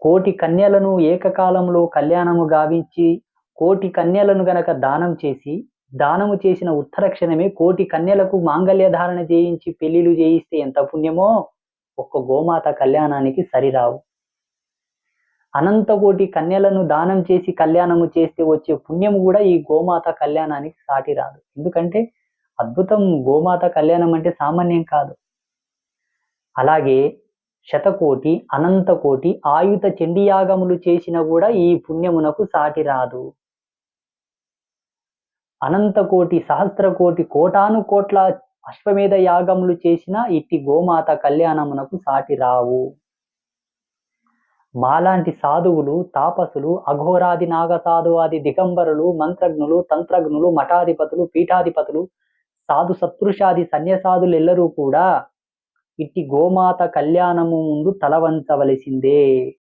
కోటి కన్యలను ఏకకాలంలో కళ్యాణము గావించి, కోటి కన్యలను గనక దానం చేసి, దానము చేసిన ఉత్తర క్షణమే కోటి కన్యలకు మాంగళ్య ధారణ చేయించి పెళ్లిళ్లు చేయిస్తే ఎంత పుణ్యమో, ఒక్క గోమాత కళ్యాణానికి సరిరావు. అనంతకోటి కన్యలను దానం చేసి కళ్యాణము చేస్తే వచ్చే పుణ్యము గూడా ఈ గోమాత కళ్యాణానికి సాటి రాదు. ఎందుకంటే అద్భుతం, గోమాత కళ్యాణం అంటే సామాన్యం కాదు. అలాగే శతకోటి, అనంతకోటి ఆయుత చండీయాగములు చేసినా గూడా ఈ పుణ్యమునకు సాటి రాదు. అనంతకోటి, సహస్రకోటి, కోటానుకోట్ల అశ్వమేధ యాగములు చేసినా ఇట్టి గోమాత కళ్యాణమునకు సాటి రావు. మాలాంటి సాధువులు, తాపసులు, అఘోరాది నాగసాధువాది దిగంబరులు, మంత్రజ్ఞులు, తంత్రజ్ఞులు, మఠాధిపతులు, పీఠాధిపతులు, సాధు సత్పురుషాది సన్యసాదులెల్లరూ కూడా ఇట్టి గోమాత కళ్యాణము ముందు తలవంచవలసిందే.